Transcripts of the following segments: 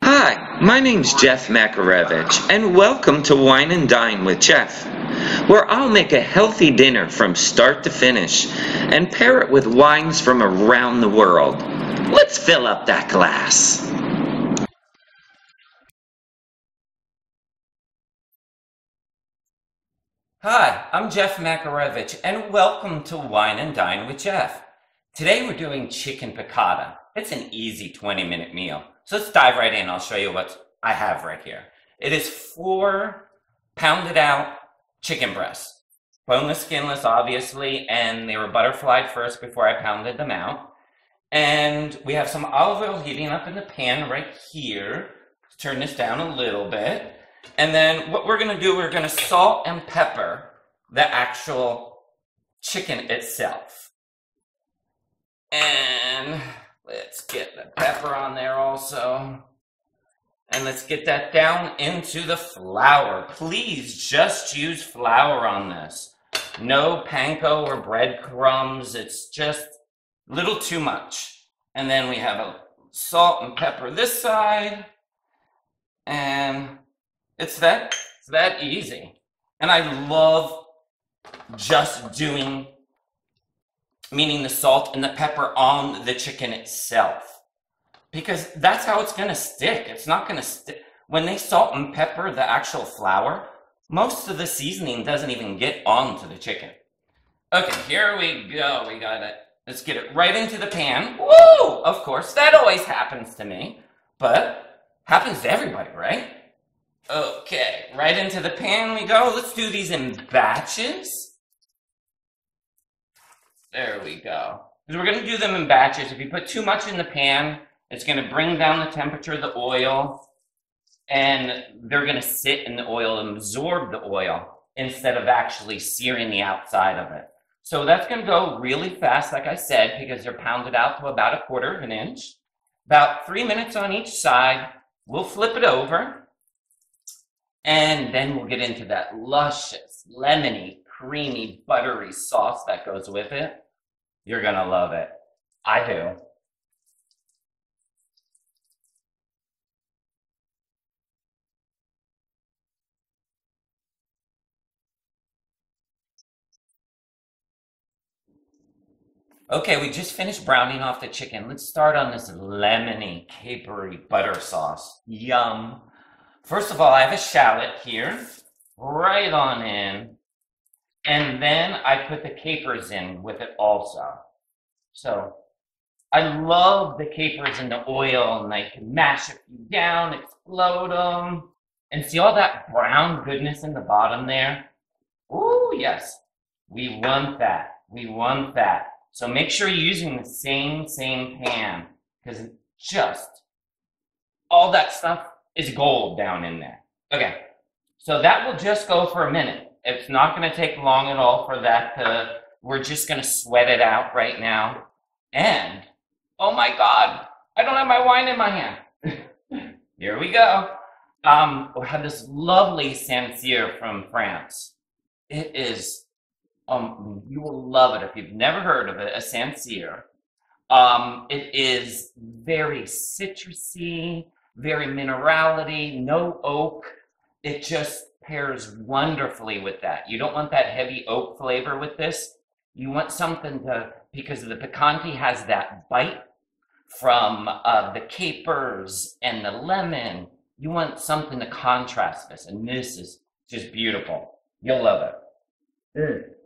Hi, my name's Jeff Makarevich, and welcome to Wine and Dine with Jeff, where I'll make a healthy dinner from start to finish and pair it with wines from around the world. Let's fill up that glass. Hi, I'm Jeff Makarevich, and welcome to Wine and Dine with Jeff. Today we're doing chicken piccata. It's an easy 20-minute meal. So let's dive right in. I'll show you what I have right here. It is 4 pounded out chicken breasts. Boneless, skinless, obviously, and they were butterflied first before I pounded them out. And we have some olive oil heating up in the pan right here. Let's turn this down a little bit. And then what we're going to do, we're going to salt and pepper the actual chicken itself. And let's get the pepper on there also. And let's get that down into the flour. Please just use flour on this. No panko or breadcrumbs. It's just a little too much. And then we have a salt and pepper this side. And it's that easy. And I love just meaning the salt and the pepper on the chicken itself. Because that's how it's going to stick. It's not going to stick. When they salt and pepper the actual flour, most of the seasoning doesn't even get onto the chicken. Okay, here we go. We got it. Let's get it right into the pan. Woo! Of course, that always happens to me. But happens to everybody, right? Okay, right into the pan we go. Let's do these in batches. There we go. Because we're going to do them in batches. If you put too much in the pan, it's going to bring down the temperature of the oil, and they're going to sit in the oil and absorb the oil instead of actually searing the outside of it. So that's going to go really fast, like I said, because they're pounded out to about 1/4 of an inch. About 3 minutes on each side. We'll flip it over, and then we'll get into that luscious, lemony, creamy, buttery sauce that goes with it. You're going to love it. I do. Okay, we just finished browning off the chicken. Let's start on this lemony, capery butter sauce. Yum. First of all, I have a shallot here. Right on in. And then I put the capers in with it also. So I love the capers in the oil, and I can mash it down, explode them, and see all that brown goodness in the bottom there? Ooh, yes. We want that. We want that. So make sure you're using the same pan, because just all that stuff is gold down in there. Okay, so that will just go for a minute. It's not going to take long at all for that to, we're just going to sweat it out right now. And, oh my God, I don't have my wine in my hand. Here we go. We have this lovely Sancerre from France. It is, you will love it if you've never heard of it, a Sancerre. It is very citrusy, very minerality, no oak. It just pairs wonderfully with that. You don't want that heavy oak flavor with this. You want something to, because the picante has that bite from the capers and the lemon. You want something to contrast this, and this is just beautiful. You'll love it.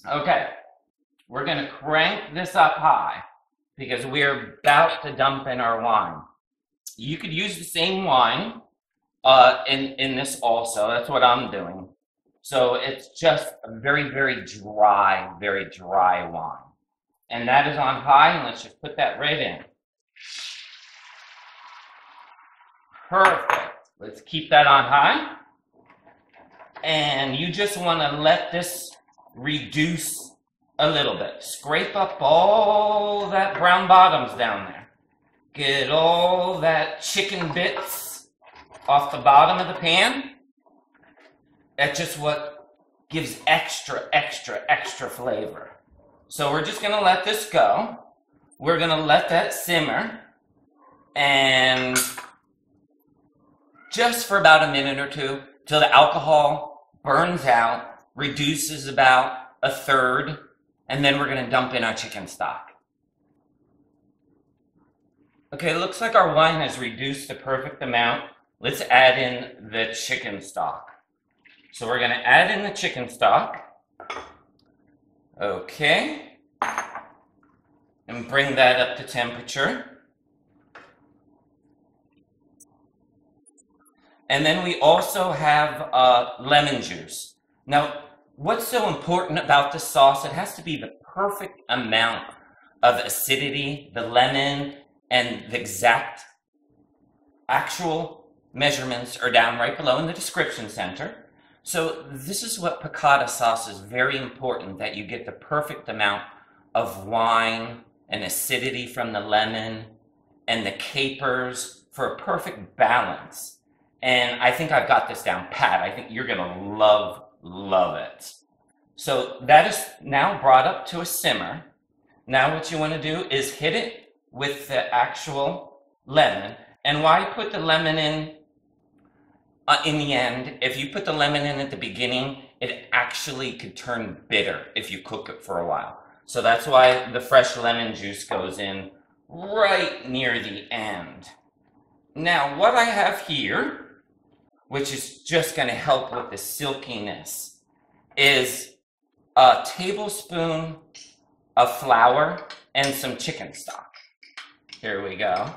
Okay, we're going to crank this up high because we're about to dump in our wine. You could use the same wine in this also. That's what I'm doing. So it's just a very dry wine. And that is on high, and let's just put that right in. Perfect. Let's keep that on high. And you just want to let this reduce a little bit. Scrape up all that brown bottoms down there. Get all that chicken bits off the bottom of the pan. That's just what gives extra flavor. So we're just going to let this go. We're going to let that simmer. And just for about a minute or two till the alcohol burns out, reduces about a third, and then we're going to dump in our chicken stock. Okay, it looks like our wine has reduced the perfect amount. Let's add in the chicken stock. So we're going to add in the chicken stock. Okay. And bring that up to temperature. And then we also have lemon juice. Now, what's so important about this sauce? It has to be the perfect amount of acidity, the lemon, and the exact actual measurements are down right below in the description center. So this is what piccata sauce is very important, that you get the perfect amount of wine and acidity from the lemon and the capers for a perfect balance. And I think I've got this down pat. I think you're gonna love it. So that is now brought up to a simmer. Now what you wanna do is hit it with the actual lemon. And why put the lemon in the end? If you put the lemon in at the beginning, it actually could turn bitter if you cook it for a while. So that's why the fresh lemon juice goes in right near the end. Now what I have here, which is just going to help with the silkiness, is a tablespoon of flour and some chicken stock. Here we go.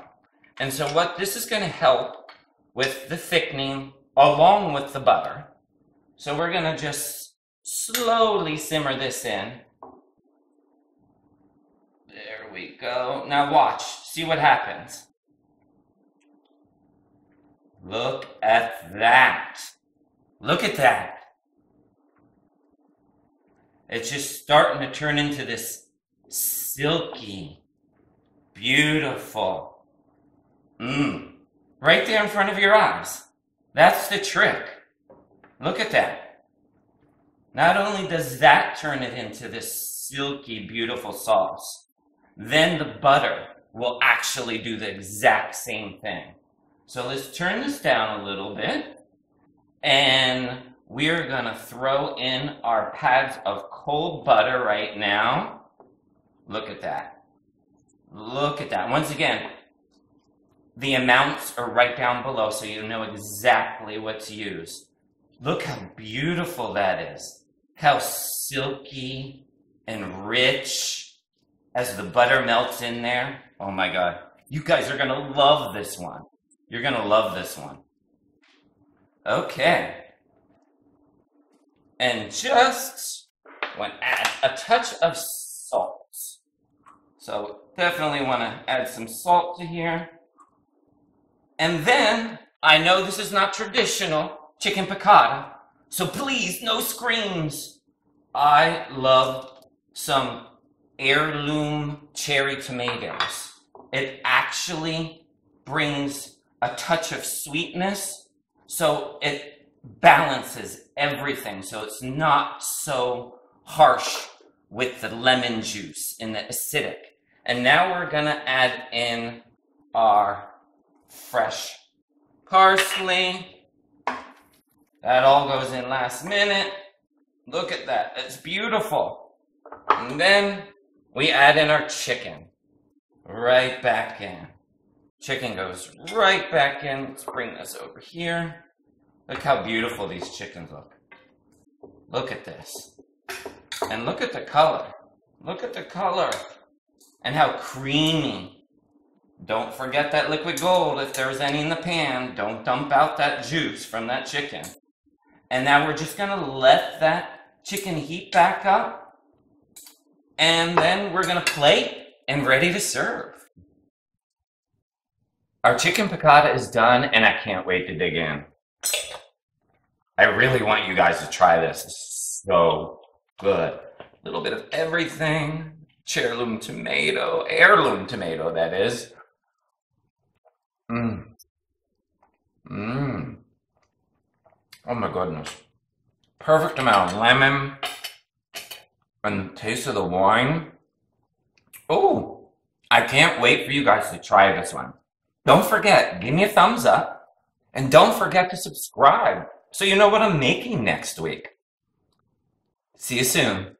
And so what this is going to help with the thickening along with the butter. So we're going to just slowly simmer this in. There we go. Now watch, see what happens. Look at that. Look at that. It's just starting to turn into this silky, beautiful, right there in front of your eyes. That's the trick. Look at that. Not only does that turn it into this silky, beautiful sauce, then the butter will actually do the exact same thing. So let's turn this down a little bit, and we're gonna throw in our pads of cold butter right now. Look at that. Look at that. Once again, the amounts are right down below so you know exactly what to use. Look how beautiful that is. How silky and rich as the butter melts in there. Oh my God. You guys are gonna love this one. You're gonna love this one. Okay. And just want to add a touch of salt. So definitely want to add some salt to here. And then, I know this is not traditional chicken piccata, so please, no screams. I love some heirloom cherry tomatoes. It actually brings a touch of sweetness, so it balances everything, so it's not so harsh with the lemon juice and the acidic. And now we're gonna add in our fresh parsley. That all goes in last minute. Look at that, it's beautiful. And then we add in our chicken, right back in. Chicken goes right back in. Let's bring this over here. Look how beautiful these chickens look. Look at this. And look at the color. Look at the color. And how creamy. Don't forget that liquid gold if there's any in the pan. Don't dump out that juice from that chicken. And now we're just gonna let that chicken heat back up. And then we're gonna plate and ready to serve. Our chicken piccata is done, and I can't wait to dig in. I really want you guys to try this. It's so good. A little bit of everything. Heirloom tomato, that is. Oh my goodness. Perfect amount of lemon and the taste of the wine. Oh, I can't wait for you guys to try this one. Don't forget, give me a thumbs up And don't forget to subscribe so you know what I'm making next week. See you soon.